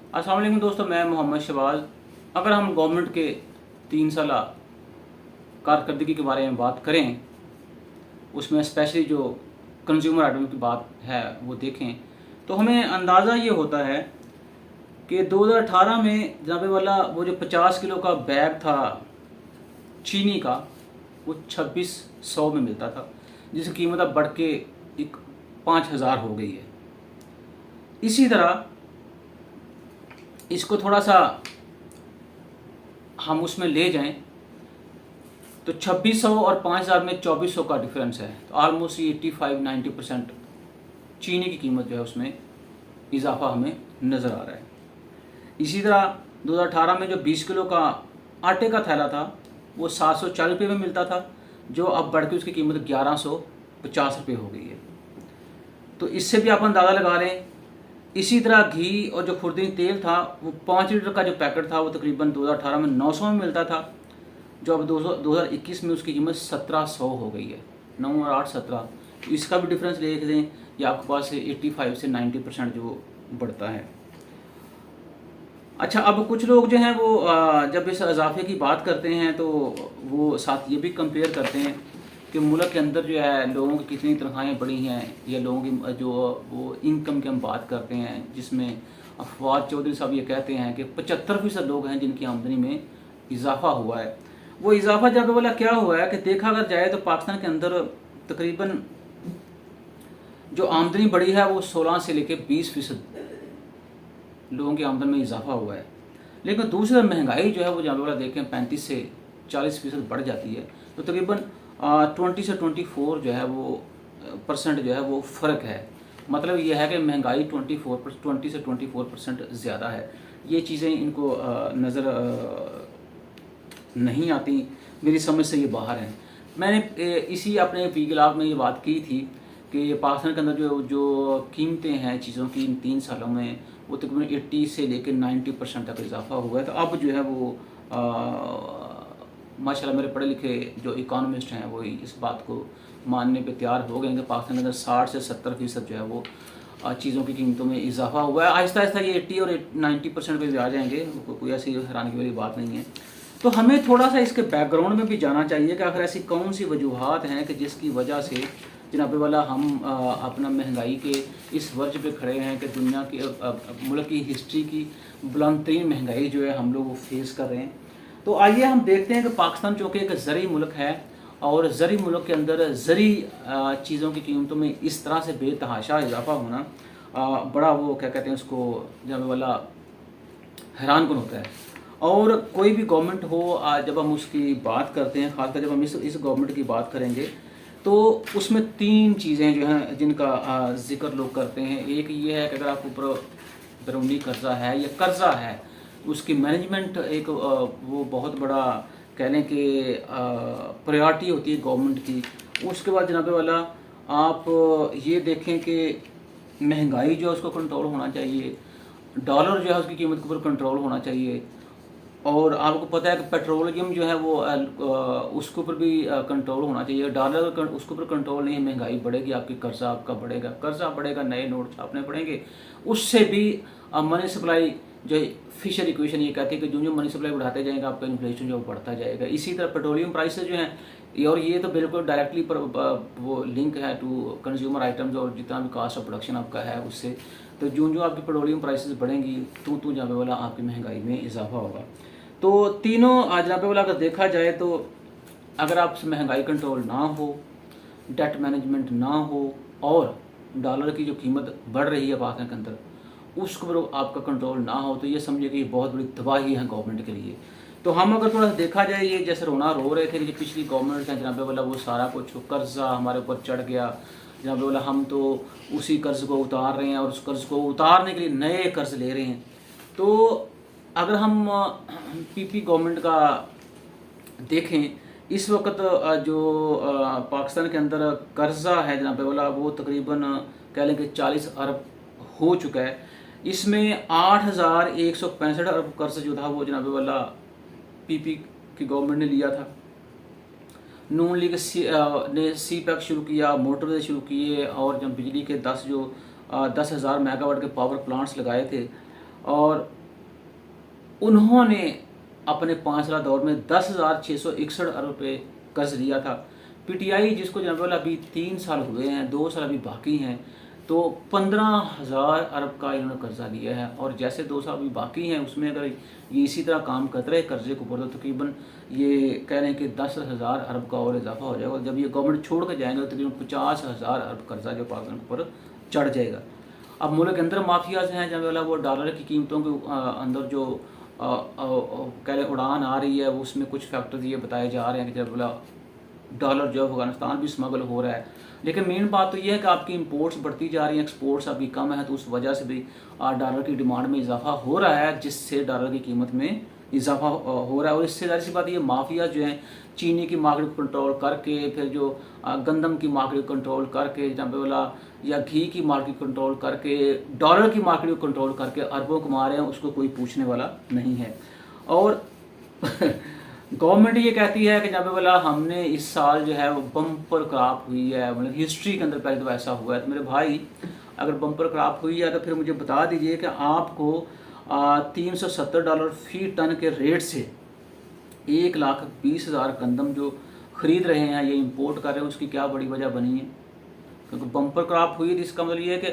अस्सलाम वालेकुम दोस्तों, मैं मोहम्मद शबाज। अगर हम गवर्नमेंट के 3 साल कारकर्दगी के बारे में बात करें, उसमें स्पेशली जो कंज्यूमर आइटम की बात है वो देखें, तो हमें अंदाज़ा ये होता है कि 2018 में जनाबे वाला वो जो 50 किलो का बैग था चीनी का, वो 2600 में मिलता था, जिसकी कीमत अब बढ़ के 5000 हो गई है। इसी तरह इसको थोड़ा सा हम उसमें ले जाएं तो 2600 और 5000 में 2400 का डिफरेंस है। तो ऑलमोस्ट 85-90% चीनी की कीमत जो है उसमें इजाफा हमें नज़र आ रहा है। इसी तरह 2018 में जो 20 किलो का आटे का थैला था वो 740 रुपये में मिलता था, जो अब बढ़ के उसकी कीमत 1150 रुपये हो गई है। तो इससे भी आप अंदाज़ा लगा लें। इसी तरह घी और जो खुर्दनी तेल था, वो 5 लीटर का जो पैकेट था वो तकरीबन 2018 में 900 में मिलता था, जो अब 2021 में उसकी कीमत 1700 हो गई है। 9 और 8 17, तो इसका भी डिफरेंस देख दें, ये आपके पास 85 से 90% जो बढ़ता है। अच्छा, अब कुछ लोग जो हैं वो जब इस इजाफे की बात करते हैं तो वो साथ ये भी कंपेयर करते हैं कि मुल्क के अंदर जो है लोगों की कितनी तनख्वाहें बढ़ी हैं, या लोगों की जो वो इनकम की हम बात करते हैं, जिसमें अफवाज चौधरी साहब ये कहते हैं कि 75% लोग हैं जिनकी आमदनी में इजाफा हुआ है। वो इजाफा जब वाला क्या हुआ है कि देखा अगर जाए तो पाकिस्तान के अंदर तकरीबन जो आमदनी बढ़ी है वो 16 से लेकर 20% लोगों की आमदन में इजाफा हुआ है। लेकिन दूसरी तरफ महंगाई जो है वो जहाँ वाला देखें 35 से 40% बढ़ जाती है, तो तकरीबन 20 से 24 जो है वो परसेंट जो है वो फ़र्क है। मतलब ये है कि महंगाई 20 से 24% ज़्यादा है। ये चीज़ें इनको नज़र नहीं आती, मेरी समझ से ये बाहर हैं। मैंने इसी अपने वीगलाग में ये बात की थी कि पाकिस्तान के अंदर जो कीमतें हैं चीज़ों की इन 3 सालों में वो तकरीबन 80 से लेकर 90% तक इजाफा हुआ है। तो अब जो है वो माशाल्लाह मेरे पढ़े लिखे जो इकोनॉमिस्ट हैं वो इस बात को मानने पे तैयार हो गए कि पाकिस्तान के अंदर 60 से 70% जो है वो चीज़ों की कीमतों में इजाफा हुआ है। आहिस्ता आहिस्ता ये 80 और 90% पे भी आ जाएंगे, कोई ऐसी हैरानी वाली बात नहीं है। तो हमें थोड़ा सा इसके बैकग्राउंड में भी जाना चाहिए कि आखिर ऐसी कौन सी वजूहात हैं कि जिसकी वजह से जनाब वाला हम अपना महंगाई के इस वर्ज पे खड़े हैं कि दुनिया की मुल्क की हिस्ट्री की बुलंद तरीन महंगाई जो है हम लोग वो फेस कर रहे हैं। तो आइए हम देखते हैं कि पाकिस्तान चूँकि एक ज़री मुल्क है और ज़री मुल्क के अंदर ज़री चीज़ों की कीमतों में इस तरह से बेतहाशा इजाफा होना बड़ा वो क्या कहते हैं उसको जनाब वाला हैरान कन होता है। और कोई भी गवर्नमेंट हो, जब हम उसकी बात करते हैं, ख़ासकर जब हम इस गवर्नमेंट की बात करेंगे तो उसमें 3 चीज़ें जो हैं जिनका ज़िक्र लोग करते हैं। एक ये है कि अगर आप ऊपर बैरूनी कर्ज़ा है या कर्ज़ा है, उसकी मैनेजमेंट एक वो बहुत बड़ा कह लें कि प्रायोरिटी होती है गवर्नमेंट की। उसके बाद जनाब वाला आप ये देखें कि महंगाई जो है उसको कंट्रोल होना चाहिए, डॉलर जो है उसकी कीमत के ऊपर कंट्रोल होना चाहिए, और आपको पता है कि पेट्रोलियम जो है वो उसके ऊपर भी कंट्रोल होना चाहिए। डॉलर उसके ऊपर कंट्रोल नहीं है, महंगाई बढ़ेगी, आपकी कर्जा आपका बढ़ेगा, कर्जा बढ़ेगा, नए नोट छापने पड़ेंगे। उससे भी मनी सप्लाई जो फिशर इक्वेशन ये कहती है कि जो मनी सप्लाई बढ़ाते जाएंगे आपका इन्फ्लेशन जो बढ़ता जाएगा। इसी तरह पेट्रोलियम प्राइसेस जो हैं, और ये तो बिल्कुल डायरेक्टली पर वो लिंक है टू कंज्यूमर आइटम्स, और जितना भी कास्ट ऑफ प्रोडक्शन आपका है उससे। तो जो आपकी पेट्रोलियम प्राइसेस बढ़ेंगी तो जाने वाला आपकी महंगाई में इजाफा होगा। तो तीनों जनाबे वाला अगर देखा जाए तो अगर आप महंगाई कंट्रोल ना हो, डेट मैनेजमेंट ना हो, और डॉलर की जो कीमत बढ़ रही है पाकिस्तान के अंदर उसके ऊपर आपका कंट्रोल ना हो, तो ये समझिए कि ये बहुत बड़ी तबाही है गवर्नमेंट के लिए। तो हम अगर थोड़ा सा देखा जाए, ये जैसे रोना रो रहे थे कि पिछली गवर्नमेंट है जनाबे वाला वो सारा कुछ कर्जा हमारे ऊपर चढ़ गया, जनाबे वाला हम तो उसी कर्ज को उतार रहे हैं और उस कर्ज को उतारने के लिए नए कर्ज ले रहे हैं। तो अगर हम पीपी गवर्नमेंट का देखें, इस वक्त जो पाकिस्तान के अंदर कर्जा है जनाबे वाला वो तकरीबन कह लें कि 40 अरब हो चुका है। इसमें 8165 अरब कर्ज जो था वो जनाबे वाला पीपी की गवर्नमेंट ने लिया था। नून लीग ने सी पैक शुरू किया, मोटरवे शुरू किए, और जब बिजली के 10,000 मेगावाट के पावर प्लांट्स लगाए थे, और उन्होंने अपने 5 साल दौर में 10,661 अरब रुपये कर्ज लिया था। पीटीआई जिसको जनाब वाला अभी 3 साल हुए हैं, 2 साल अभी बाकी हैं, तो 15,000 अरब का इन्होंने कर्जा लिया है। और जैसे 2 साल अभी बाकी हैं उसमें अगर ये इसी तरह काम करते रहे कर्जे के ऊपर, तो तकरीबन ये कह रहे हैं कि 10,000 अरब का और इजाफा हो जाएगा। और जब ये गवर्नमेंट छोड़ कर जाएंगे तो तकरीबन 50,000 अरब कर्जा जो पाकिस्तान के ऊपर चढ़ जाएगा। अब मुल्क के अंदर माफियाज हैं जब वाला वो डॉलर की कीमतों के अंदर जो कह रहे उड़ान आ रही है, वो उसमें कुछ फैक्टर्स ये बताए जा रहे हैं कि जब वाला डॉलर जो अफगानिस्तान भी स्मगल हो रहा है। लेकिन मेन बात तो ये है कि आपकी इंपोर्ट्स बढ़ती जा रही हैं, एक्सपोर्ट्स अभी कम है, तो उस वजह से भी डॉलर की डिमांड में इजाफा हो रहा है, जिससे डॉलर की कीमत में इजाफा हो रहा है। और इससे ज़ाहिर सी बात ये माफिया जो हैं चीनी की मार्केट को कंट्रोल करके, फिर जो गंदम की मार्केट को कंट्रोल करके, जहाँ पे वाला या घी की मार्केट कंट्रोल करके, डॉलर की मार्केट को कंट्रोल करके अरबों कमा रहे हैं, उसको कोई पूछने वाला नहीं है। और गवर्नमेंट ये कहती है कि जब वाला हमने इस साल जो है वो बम्पर क्रॉप हुई है, मतलब हिस्ट्री के अंदर पहले तो ऐसा हुआ है। तो मेरे भाई अगर बम्पर क्रॉप हुई है तो फिर मुझे बता दीजिए कि आपको $370 फी टन के रेट से 1,20,000 गंदम जो ख़रीद रहे हैं, ये इंपोर्ट कर रहे हैं, उसकी क्या बड़ी वजह बनी है? क्योंकि बम्पर क्रॉप हुई थी, इसका मतलब ये है कि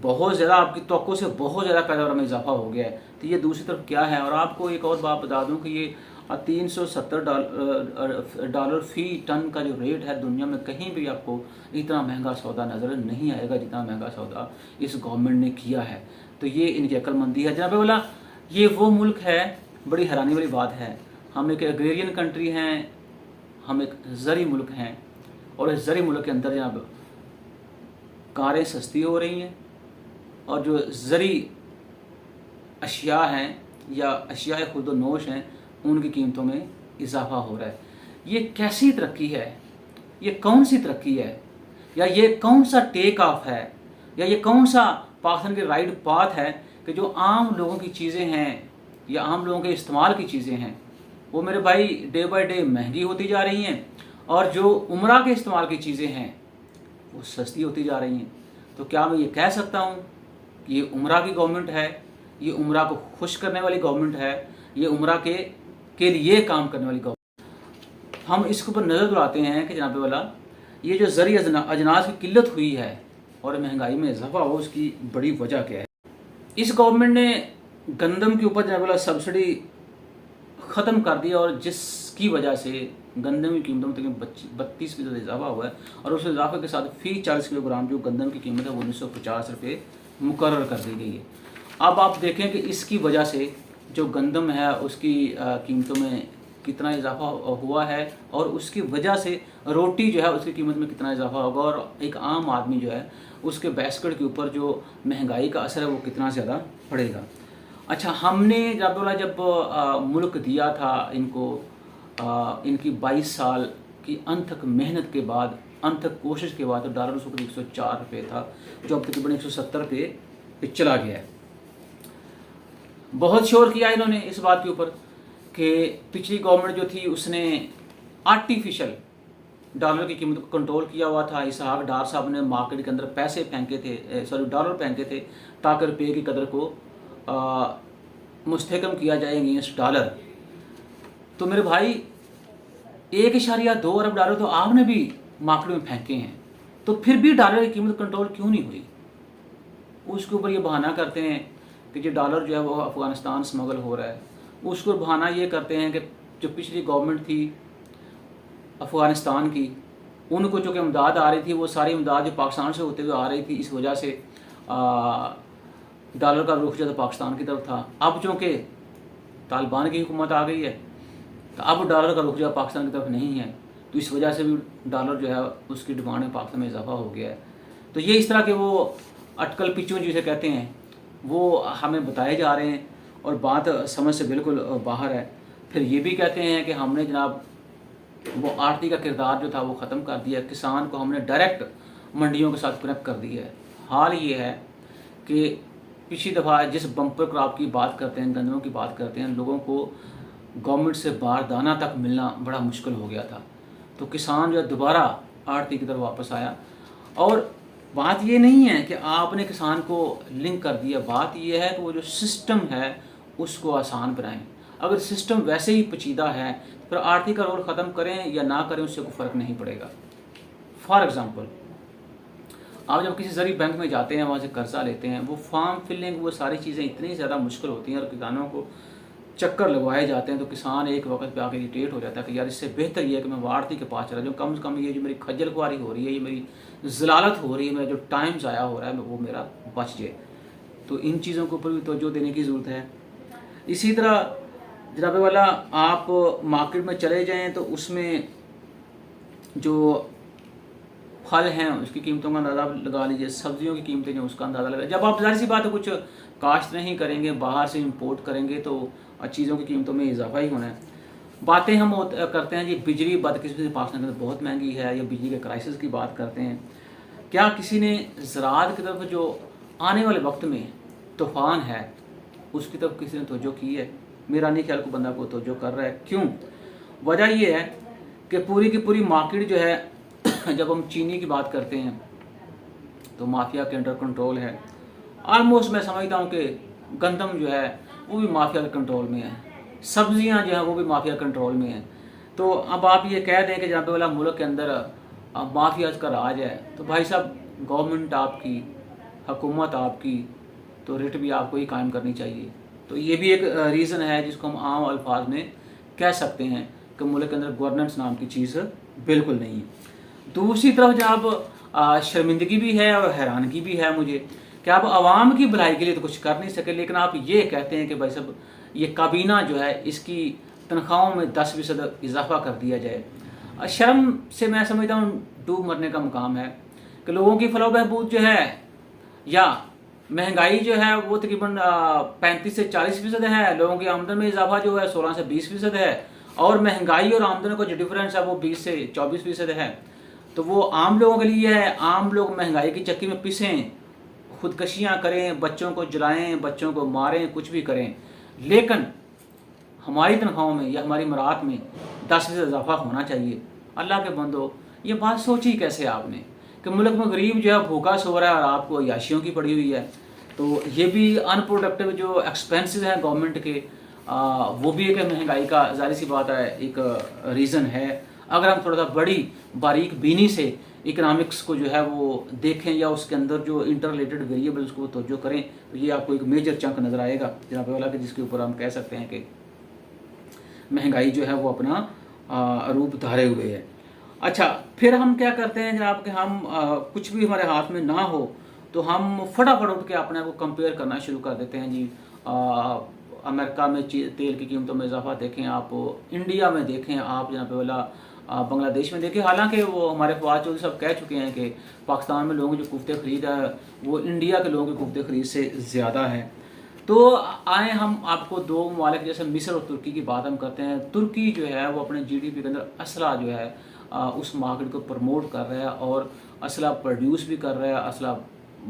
बहुत ज़्यादा आपकी तवक्को से बहुत ज़्यादा पैदावार में इजाफा हो गया है। तो ये दूसरी तरफ क्या है? और आपको एक और बात बता दूं कि ये $370 फी टन का जो रेट है, दुनिया में कहीं भी आपको इतना महंगा सौदा नज़र नहीं आएगा जितना महंगा सौदा इस गवर्नमेंट ने किया है। तो ये इनकी अक्लमंदी है जनाब वाला। ये वो मुल्क है, बड़ी हैरानी वाली बात है, हम एक एग्रेरियन कंट्री हैं, हम एक ज़री मुल्क हैं, और इस ज़री मुल्क के अंदर जनाब कारें सस्ती हो रही हैं और जो ज़री अशिया हैं या अशिया खुद नोश हैं, उनकी कीमतों में इजाफा हो रहा है। ये कैसी तरक्की है? ये कौन सी तरक्की है? या ये कौन सा टेक ऑफ है? या ये कौन सा पाकिस्तान के राइट पाथ है कि जो आम लोगों की चीज़ें हैं या आम लोगों के इस्तेमाल की चीज़ें हैं, वो मेरे भाई डे बाय डे महंगी होती जा रही हैं, और जो उम्रा के इस्तेमाल की चीज़ें हैं वो सस्ती होती जा रही हैं। तो क्या मैं ये कह सकता हूँ कि ये उम्रा की गवर्नमेंट है, ये उम्रा को खुश करने वाली गवर्नमेंट है, ये उम्रा के लिए काम करने वाली गवर्नमेंट? हम इसके ऊपर नज़र दुलाते हैं कि जनाब वाला ये जो ज़री अजनास की किल्लत हुई है और महंगाई में इजाफा हो, उसकी बड़ी वजह क्या है? इस गवर्नमेंट ने गंदम के ऊपर जनाब वाला सब्सिडी ख़त्म कर दिया, और जिसकी वजह से गंदम की कीमतों में तकरीबन 32% इजाफा हुआ है। और उस इजाफे के साथ फी 40 किलोग्राम जो गंदम की कीमत है वो 1950 रुपये मुकर्रर कर दी गई है। अब आप देखें कि इसकी वजह से जो गंदम है उसकी कीमतों में कितना इजाफा हुआ है, और उसकी वजह से रोटी जो है उसकी कीमत में कितना इजाफा होगा, और एक आम आदमी जो है उसके बास्केट के ऊपर जो महंगाई का असर है वो कितना ज़्यादा पड़ेगा। अच्छा, हमने जब मुल्क दिया था इनको, इनकी 22 साल की अनथक मेहनत के बाद, अनथक कोशिश के बाद, तो डॉलर उसको 104 रुपये था, जो अब तकरीबन 170 रुपये पे चला गया है। बहुत शोर किया इन्होंने इस बात के ऊपर कि पिछली गवर्नमेंट जो थी उसने आर्टिफिशियल डॉलर की कीमत को कंट्रोल किया हुआ था। इसहाक डार साहब ने मार्केट के अंदर पैसे फेंके थे, डॉलर फेंके थे, ताकि रुपये की कदर को मुस्तहकम किया जाए अगेंस्ट डॉलर। तो मेरे भाई 1.2 अरब डॉलर तो आपने भी मार्केट में फेंके हैं, तो फिर भी डॉलर की कीमत कंट्रोल क्यों नहीं हुई? उसके ऊपर ये बहाना करते हैं कि जो डॉलर जो है वो अफ़गानिस्तान स्मगल हो रहा है। उसको बहाना ये करते हैं कि जो पिछली गवर्नमेंट थी अफ़गानिस्तान की, उनको जो कि इमदाद आ रही थी, वो सारी इमदाद जो पाकिस्तान से होते हुए आ रही थी, इस वजह से डॉलर का रुख ज़्यादा पाकिस्तान की तरफ था। अब चूँकि तालिबान की हुकूमत आ गई है, तो अब डॉलर का रुख ज़्यादा पाकिस्तान की तरफ नहीं है, तो इस वजह से भी डॉलर जो है उसकी डिमांड में पाकिस्तान में इजाफा हो गया है। तो ये इस तरह के वो अटकल पिचों जिसे कहते हैं वो हमें बताए जा रहे हैं, और बात समझ से बिल्कुल बाहर है। फिर ये भी कहते हैं कि हमने जनाब वो आरती का किरदार जो था वो ख़त्म कर दिया, किसान को हमने डायरेक्ट मंडियों के साथ कनेक्ट कर दिया है। हाल ये है कि पिछली दफ़ा जिस बम्पर क्रॉप की बात करते हैं, गंदमों की बात करते हैं, लोगों को गवर्नमेंट से बारदाना तक मिलना बड़ा मुश्किल हो गया था। तो किसान जो है दोबारा आरती की तरफ वापस आया। और बात ये नहीं है कि आपने किसान को लिंक कर दिया, बात ये है कि वो जो सिस्टम है उसको आसान बनाएं। अगर सिस्टम वैसे ही पेचीदा है फिर आरटी का रोल ख़त्म करें या ना करें उससे कोई फ़र्क नहीं पड़ेगा। फॉर एग्ज़ाम्पल, आप जब किसी ज़रिए बैंक में जाते हैं, वहाँ से कर्जा लेते हैं, वो फॉर्म फिलिंग, वो सारी चीज़ें इतनी ज़्यादा मुश्किल होती हैं और किसानों को चक्कर लगवाए जाते हैं, तो किसान एक वक्त पे आके इरिटेट हो जाता है कि यार इससे बेहतर ये है कि मैं वारती के पास चला जाऊँ, कम से कम ये जो मेरी खज्जल खुआरी हो रही है, ये मेरी ज़लालत हो रही है, मेरा जो टाइम ज़ाया हो रहा है वो मेरा बच जाए। तो इन चीज़ों के ऊपर भी तवज्जो देने की ज़रूरत है। इसी तरह जनाब वाला, आप मार्केट में चले जाएँ तो उसमें जो फल हैं उसकी कीमतों का अंदाज़ा लगा लीजिए, सब्जियों की कीमतें जो उसका अंदाज़ा लगा। जब आप ज़ाहिर सी बात है कुछ काश्त नहीं करेंगे, बाहर से इंपोर्ट करेंगे तो चीज़ों की कीमतों में इजाफा ही होना है। बातें हम करते हैं जी बिजली बदकिस्मती से पाकिस्तान के अंदर बहुत महंगी है, या बिजली के क्राइसिस की बात करते हैं। क्या किसी ने ज़राअत की तरफ जो आने वाले वक्त में तूफ़ान है उसकी तरफ किसी ने तवज्जो की है? मेरा नहीं ख्याल को बंदा को तवज्जो कर रहा है। क्यों? वजह ये है कि पूरी की पूरी मार्केट जो है जब हम चीनी की बात करते हैं तो माफिया के अंडर कंट्रोल है। ऑलमोस्ट मैं समझता हूँ कि गंदम जो है वो भी माफिया के कंट्रोल में है, सब्जियाँ जो हैं वो भी माफिया कंट्रोल में हैं। तो अब आप ये कह दें कि जहाँ पे वाला मुल्क के अंदर माफिया का राज है, तो भाई साहब गवर्नमेंट आपकी, हुकूमत आपकी, तो रेट भी आपको ही कायम करनी चाहिए। तो ये भी एक रीज़न है जिसको हम आम अल्फाज में कह सकते हैं कि मुल्क के अंदर गवर्नेंस नाम की चीज़ बिल्कुल नहीं है। दूसरी तरफ जब शर्मिंदगी भी है और हैरानगी भी है मुझे कि आप आवाम की भलाई के लिए तो कुछ कर नहीं सके, लेकिन आप ये कहते हैं कि भाई साहब ये काबीना जो है इसकी तनख्वाहों में 10% इजाफा कर दिया जाए। शर्म से मैं समझता हूँ डूब मरने का मुकाम है कि लोगों की फलाह बहबूद जो है या महंगाई जो है वो तकरीबन 35 से 40% है, लोगों की आमदन में इजाफा जो है 16 से 20% है, और महंगाई और आमदन का जो डिफरेंस है वो 20 से 24% है। तो वो आम लोगों के लिए है। आम लोग महंगाई की चक्की में पिसें, खुदकशियाँ करें, बच्चों को जलाएं, बच्चों को मारें, कुछ भी करें, लेकिन हमारी तनख्वाहों में या हमारी मराहत में 10% इजाफा होना चाहिए। अल्लाह के बंदो, ये बात सोची कैसे आपने कि मुल्क में गरीब जो है भूखा सो रहा है और आपको अय्याशियों की पड़ी हुई है। तो ये भी अनप्रोडक्टिव जो एक्सपेंसेस हैं गवर्नमेंट के, वो भी एक महंगाई का ज़ाहिर सी बात है एक रीज़न है। अगर हम थोड़ा सा बड़ी बारीक बीनी से इकनॉमिक्स को जो है वो देखें या उसके अंदर जो इंटर रिलेटेड वेरिएबल्स को तवज्जो करें तो ये आपको एक मेजर चंक नज़र आएगा जनाब वाला कि जिसके ऊपर हम कह सकते हैं कि महंगाई जो है वो अपना रूप धारे हुए है। अच्छा, फिर हम क्या करते हैं जनाब कि हम कुछ भी हमारे हाथ में ना हो तो हम फटाफट उठ के अपने को कंपेयर करना शुरू कर देते हैं जी। अमेरिका में तेल की कीमतों में इजाफा देखें आप, इंडिया में देखें आप, जनाब वाला बांग्लादेश में देखें। हालांकि वो हमारे फवाद चौधरी साहब कह चुके हैं कि पाकिस्तान में लोगों की जो कुफ्ते खरीद है वो इंडिया के लोगों की कुफ्ते खरीद से ज़्यादा है। तो आए हम आपको दो ममालिक जैसे मिस्र और तुर्की की बात हम करते हैं। तुर्की जो है वो अपने GDP के अंदर असला जो है उस मार्केट को प्रमोट कर रहा है और असला प्रोड्यूस भी कर रहा है, असला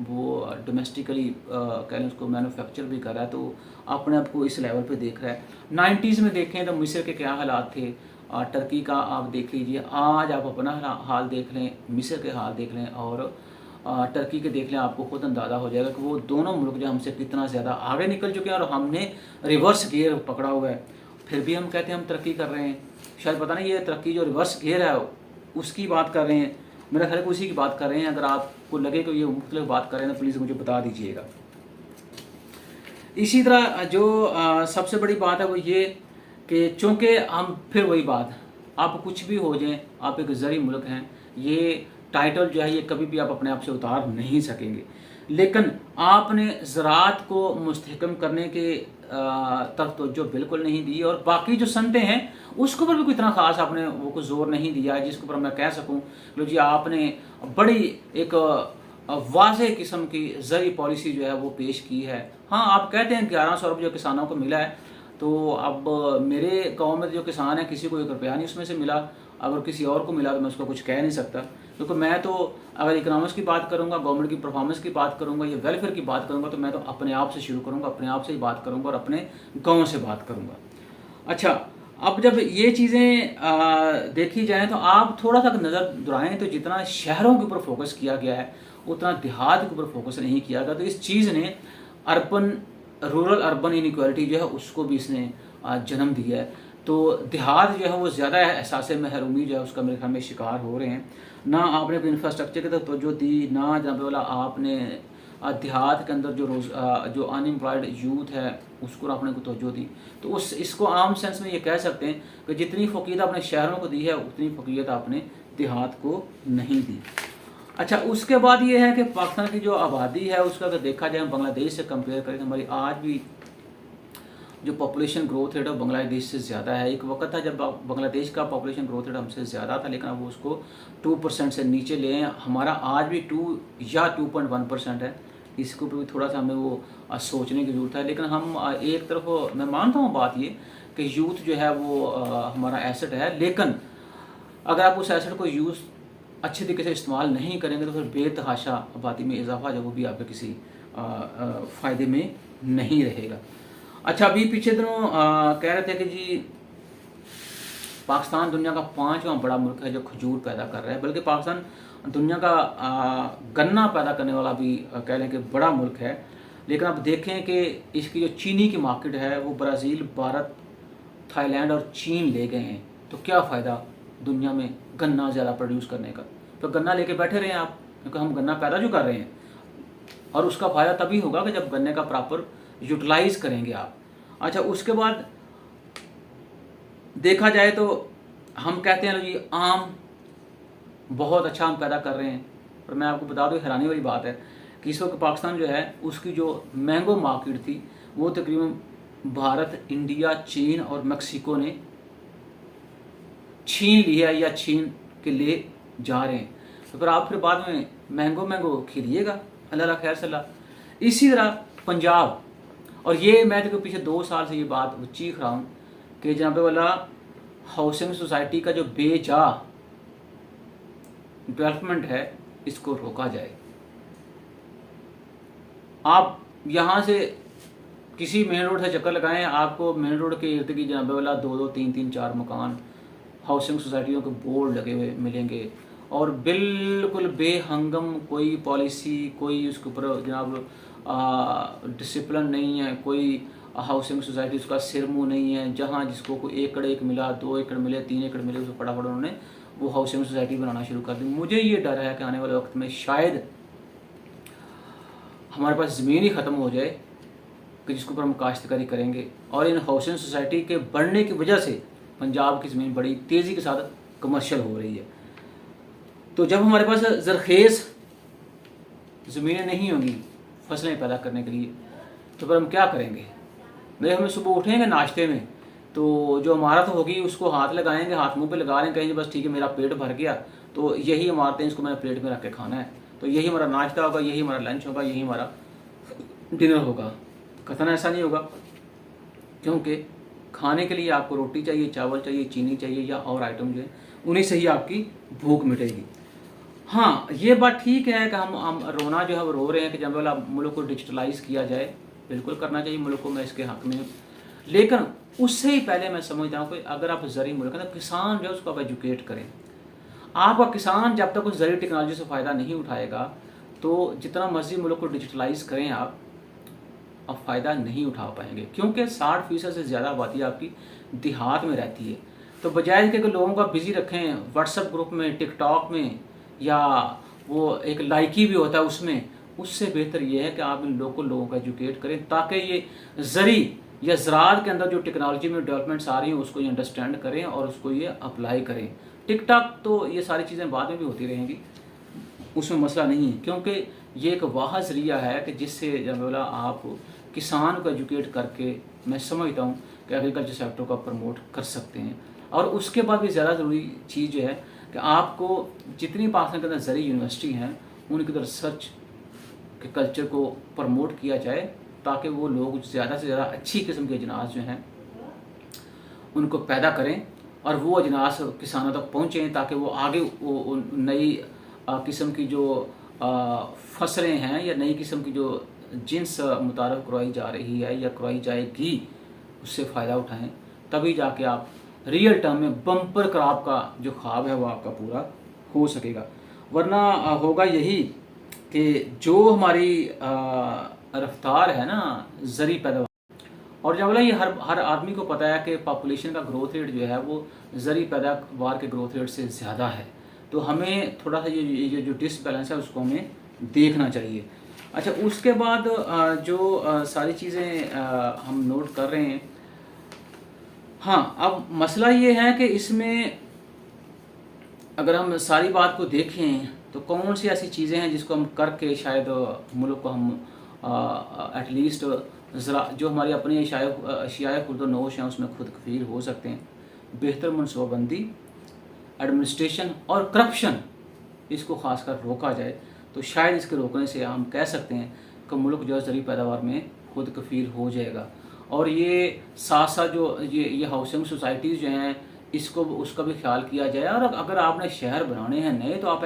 वो डोमेस्टिकली कह लें उसको मैन्युफैक्चर भी कर रहा है। तो अपने आप को इस लेवल पे देख रहा है। 90s में देखें तो मिस्र के क्या हालात थे, टर्की का आप देख लीजिए, आज आप अपना हाल देख लें, मिस्र के हाल देख लें और टर्की के देख लें, आपको खुद अंदाज़ा हो जाएगा कि वो दोनों मुल्क जो हमसे कितना ज़्यादा आगे निकल चुके हैं और हमने रिवर्स गियर पकड़ा हुआ है। फिर भी हम कहते हैं हम तरक्की कर रहे हैं। शायद पता नहीं ये तरक्की जो रिवर्स गियर है उसकी बात कर रहे हैं, मेरा ख्याल उसी की बात कर रहे हैं। अगर आपको लगे कि ये मुख्तलिफ बात कर रहे हैं तो प्लीज़ मुझे बता दीजिएगा। इसी तरह जो सबसे बड़ी बात है वो ये कि चूँकि हम फिर वही बात, आप कुछ भी हो जाएं, आप एक ज़री मुल्क हैं, ये टाइटल जो है ये कभी भी आप अपने आप से उतार नहीं सकेंगे। लेकिन आपने ज़राअत को मुस्तहकम करने के तरफ तो जो बिल्कुल नहीं दी, और बाकी जो सनतें हैं उसके ऊपर भी कोई इतना ख़ास आपने वो को ज़ोर नहीं दिया जिसके ऊपर मैं कह सकूं लो जी आपने बड़ी एक वाज़ेह किस्म की ज़री पॉलिसी जो है वो पेश की है। हाँ, आप कहते हैं 1100 रुपये जो किसानों को मिला है, तो अब मेरे गांव में जो किसान है किसी को 1 रुपया नहीं उसमें से मिला, अगर किसी और को मिला तो मैं उसको कुछ कह नहीं सकता, क्योंकि मैं तो अगर इकनॉमिक्स की बात करूंगा, गवर्नमेंट की परफॉर्मेंस की बात करूंगा या वेलफेयर की बात करूंगा तो मैं तो अपने आप से शुरू करूंगा, अपने आप से ही बात करूंगा और अपने गाँव से बात करूंगा। अच्छा, अब जब ये चीज़ें देखी जाएँ तो आप थोड़ा सा नज़र दुराएँ तो जितना शहरों के ऊपर फोकस किया गया है उतना देहात के ऊपर फोकस नहीं किया गया। तो इस चीज़ ने अर्बन रूरल अर्बन इनइक्वालिटी जो है उसको भी इसने जन्म दिया है। तो देहात जो है वो ज़्यादा एहसास महरूमी जो है उसका मेरे ख्याल में शिकार हो रहे हैं। ना आपने कोई इंफ्रास्ट्रक्चर की तरफ तवज्जो दी, ना जहाँ पे वाला आपने देहात के अंदर जो अनएम्प्लॉयड यूथ है उसको आपने को तवज्जो दी। तो उस इसको आम सेंस में ये कह सकते हैं कि जितनी फ़कीयत आपने शहरों को दी है उतनी फ़कीयत आपने देहात को नहीं दी। अच्छा, उसके बाद ये है कि पाकिस्तान की जो आबादी है उसका अगर देखा जाए बांग्लादेश से कंपेयर करें तो हमारी आज भी जो पॉपुलेशन ग्रोथ रेट है बांग्लादेश से ज़्यादा है। एक वक्त था जब बांग्लादेश का पॉपुलेशन ग्रोथ रेट हमसे ज़्यादा था, लेकिन अब वो उसको 2% से नीचे ले हैं। हमारा आज भी 2 या 2.1% है। इसको भी थोड़ा सा हमें वो सोचने की ज़रूरत है। लेकिन हम एक तरफ मैं मानता हूँ बात ये कि यूथ जो है वो हमारा एसेट है, लेकिन अगर आप उस एसेट को यूज़ अच्छे तरीके से इस्तेमाल नहीं करेंगे तो फिर बेतहाशा आबादी में इजाफा जो वो भी आपके किसी फ़ायदे में नहीं रहेगा। अच्छा, अभी पीछे दिनों कह रहे थे कि जी पाकिस्तान दुनिया का 5वां बड़ा मुल्क है जो खजूर पैदा कर रहा है, बल्कि पाकिस्तान दुनिया का गन्ना पैदा करने वाला भी कह लें कि बड़ा मुल्क है। लेकिन अब देखें कि इसकी जो चीनी की मार्केट है वो ब्राज़ील, भारत, थाईलैंड और चीन ले गए हैं। तो क्या फ़ायदा दुनिया में गन्ना ज़्यादा प्रोड्यूस करने का? तो गन्ना लेके बैठे रहे आप, क्योंकि हम गन्ना पैदा जो कर रहे हैं, और उसका फ़ायदा तभी होगा कि जब गन्ने का प्रॉपर यूटिलाइज़ करेंगे आप। अच्छा, उसके बाद देखा जाए तो हम कहते हैं जी आम बहुत अच्छा हम पैदा कर रहे हैं, पर मैं आपको बता दूं हैरानी वाली बात है कि इस वक्त पाकिस्तान जो है उसकी जो मैंगो मार्केट थी वो तकरीबन भारत, इंडिया, चीन और मेक्सिको ने छीन लिया या छीन के ले जा रहे हैं। तो फिर आप फिर बाद में मैंगो खिलिएगा, अल्लाह खैर सल्लाह। इसी तरह पंजाब, और ये मैं तो पीछे 2 साल से ये बात चीख रहा हूँ कि जहाँ पे वाला हाउसिंग सोसाइटी का जो बेजा डेवलपमेंट है इसको रोका जाए। आप यहाँ से किसी मेन रोड से चक्कर लगाएं, आपको मेन रोड के इर्द गिर्द जहाँ पे वाला 2-2, 3-3, 4 मकान हाउसिंग सोसाइटियों के बोर्ड लगे हुए मिलेंगे, और बिल्कुल बेहंगम कोई पॉलिसी, कोई उसके ऊपर जनाब डिसिप्लिन नहीं है, कोई हाउसिंग सोसाइटी उसका सिर मुँह नहीं है। जहाँ जिसको कोई एकड़ एक मिला, 2 एकड़ मिले, 3 एकड़ मिले, उसको फटाफट उन्होंने वो हाउसिंग सोसाइटी बनाना शुरू कर दी। मुझे ये डर है कि आने वाले वक्त में शायद हमारे पास ज़मीन ही ख़त्म हो जाए कि जिसके ऊपर हम काश्तकारी करेंगे, और इन हाउसिंग सोसाइटी के बढ़ने की वजह से पंजाब की ज़मीन बड़ी तेज़ी के साथ कमर्शियल हो रही है। तो जब हमारे पास ज़रखेज़ ज़मीनें नहीं होंगी फसलें पैदा करने के लिए, तो फिर हम क्या करेंगे? मेरे हमें सुबह उठेंगे नाश्ते में तो जो इमारत होगी उसको हाथ लगाएंगे, हाथ मुंह पे लगा लेंगे, कहेंगे बस ठीक है मेरा पेट भर गया, तो यही इमारतें, इसको मैंने प्लेट में रख के खाना है, तो यही हमारा नाश्ता होगा, यही हमारा लंच होगा, यही हमारा डिनर होगा। कतन ऐसा नहीं होगा, क्योंकि खाने के लिए आपको रोटी चाहिए, चावल चाहिए, चीनी चाहिए या और आइटम जो है उन्हीं से ही आपकी भूख मिटेगी। हाँ, ये बात ठीक है कि हम रोना जो है वो रो रहे हैं कि जब वाला मुल्क को डिजिटलाइज किया जाए, बिल्कुल करना चाहिए मुल्क को, मैं इसके हक़ में हूँ। लेकिन उससे ही पहले मैं समझता हूँ कि अगर आप ज़री मुल्क है तो किसान जो है उसको आप एजुकेट करें। आपका किसान जब तक उस ज़री टेक्नोलॉजी से फ़ायदा नहीं उठाएगा तो जितना मर्जी मुल्क को डिजिटलाइज करें आप फ़ायदा नहीं उठा पाएंगे, क्योंकि 60% से ज़्यादा आबादी आपकी देहात में रहती है। तो बजाय कि लोगों का बिज़ी रखें व्हाट्सएप ग्रुप में, टिकटॉक में, या वो एक लाइकी भी होता है उसमें, उससे बेहतर ये है कि आप इन लोगों को एजुकेट करें ताकि ये ज़री या ज़राअत के अंदर जो टेक्नोलॉजी में डेवलपमेंट्स आ रही हैं उसको ये अंडरस्टैंड करें और उसको ये अप्लाई करें। टिकटॉक तो ये सारी चीज़ें बाद में भी होती रहेंगी, उसमें मसला नहीं है, क्योंकि ये एक वाह ज़रिया है कि जिससे जब बोला आप किसान को एजुकेट करके मैं समझता हूँ कि एग्रीकल्चर सेक्टर को प्रमोट कर सकते हैं। और उसके बाद भी ज़्यादा ज़रूरी चीज़ जो है कि आपको जितनी पाकिस्तान के अंदर ज़री यूनिवर्सिटी हैं उनके अंदर रिसर्च के कल्चर को प्रमोट किया जाए ताकि वो लोग ज़्यादा से ज़्यादा अच्छी किस्म के अजनास जो हैं उनको पैदा करें और वो अजनास किसानों तक पहुँचें ताकि वो आगे वो नई किस्म की जो फसलें हैं या नई किस्म की जो जिन्स मुतारफ़ करवाई जा रही है या करवाई जाएगी उससे फ़ायदा उठाएं, तभी जाके आप रियल टर्म में बम्पर क्रॉप का जो ख्वाब है वो आपका पूरा हो सकेगा। वरना होगा यही कि जो हमारी रफ्तार है ना ज़री पैदावार, और जब बोला ये हर आदमी को पता है कि पॉपुलेशन का ग्रोथ रेट जो है वो ज़री पैदावार के ग्रोथ रेट से ज़्यादा है। तो हमें थोड़ा सा ये जो डिसबैलेंस है उसको हमें देखना चाहिए। अच्छा, उसके बाद जो सारी चीज़ें हम नोट कर रहे हैं, हाँ, अब मसला ये है कि इसमें अगर हम सारी बात को देखें तो कौन सी ऐसी चीज़ें हैं जिसको हम करके शायद मुल्क को हम एटलीस्ट ज़रा जो हमारी अपनी अशियाए खुर्द नोश हैं उसमें खुद कफील हो सकते हैं। बेहतर मनसूबाबंदी, एडमिनिस्ट्रेशन और करप्शन, इसको खासकर रोका जाए तो शायद इसके रोकने से हम कह सकते हैं कि मुल्क जो है ज़रूरी पैदावार में खुद कफील हो जाएगा। और ये साथ साथ जो ये हाउसिंग सोसाइटीज़ जो हैं इसको उसका भी ख्याल किया जाए। और अगर आपने शहर बनाने हैं नए तो आप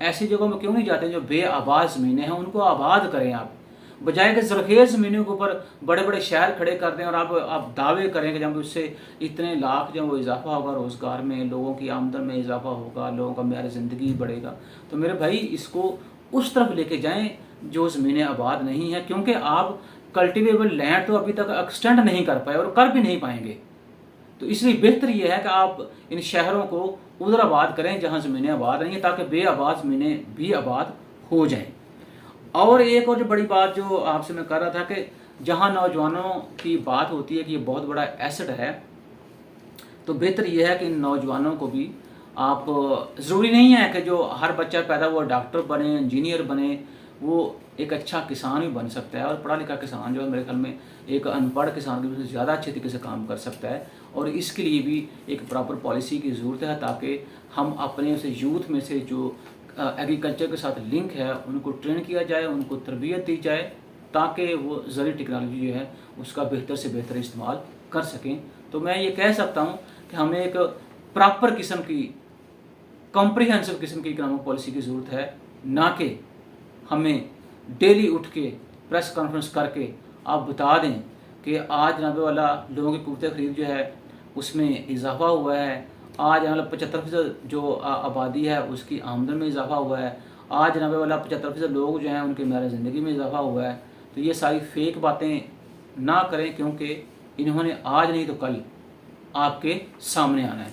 ऐसी जगहों में क्यों नहीं जाते जो बेआबाद ज़मीनें हैं उनको आबाद करें आप, बजाय कि ज़रखेज़ ज़मीनों के ऊपर बड़े बड़े शहर खड़े कर दें और आप दावे करें कि जब उससे इतने लाख जो वो इजाफा होगा, रोज़गार में, लोगों की आमदन में इजाफा होगा, लोगों का मेयार ज़िंदगी बढ़ेगा। तो मेरे भाई इसको उस तरफ लेके जाएँ जो ज़मीनें आबाद नहीं हैं, क्योंकि आप कल्टिवेबल लैंड तो अभी तक एक्सटेंड नहीं कर पाए और कर भी नहीं पाएंगे। तो इसलिए बेहतर ये है कि आप इन शहरों को उधर आबाद करें जहाँ ज़मीनें आबाद नहीं हैं, ताकि बेआबाद ज़मीनें भी आबाद हो जाएं। और एक और जो बड़ी बात जो आपसे मैं कर रहा था कि जहाँ नौजवानों की बात होती है कि ये बहुत बड़ा एसेट है, तो बेहतर ये है कि इन नौजवानों को भी आप, ज़रूरी नहीं है कि जो हर बच्चा पैदा हुआ डॉक्टर बने, इंजीनियर बने, वो एक अच्छा किसान भी बन सकता है। और पढ़ा लिखा किसान जो है मेरे ख्याल में एक अनपढ़ किसान की ज़्यादा अच्छे तरीके से काम कर सकता है। और इसके लिए भी एक प्रॉपर पॉलिसी की ज़रूरत है ताकि हम अपने उस यूथ में से जो एग्रीकल्चर के साथ लिंक है उनको ट्रेन किया जाए, उनको तरबियत दी जाए, ताकि वो ज़रूरी टेक्नोलॉजी जो है उसका बेहतर से बेहतर इस्तेमाल कर सकें। तो मैं ये कह सकता हूँ कि हमें एक प्रॉपर किस्म की, कॉम्प्रिहेंसिव किस्म की इकोनॉमिक पॉलिसी की ज़रूरत है, ना कि हमें डेली उठ के प्रेस कॉन्फ्रेंस करके आप बता दें कि आज जनाब वाला लोगों की क़ुव्वत ख़रीद जो है उसमें इजाफा हुआ है, आज मतलब 75% जो आबादी है उसकी आमदन में इजाफा हुआ है, आज जनाब वाला 75% लोग जो हैं उनके मेयार ज़िंदगी में इजाफा हुआ है। तो ये सारी फेक बातें ना करें, क्योंकि इन्होंने आज नहीं तो कल आपके सामने आना है।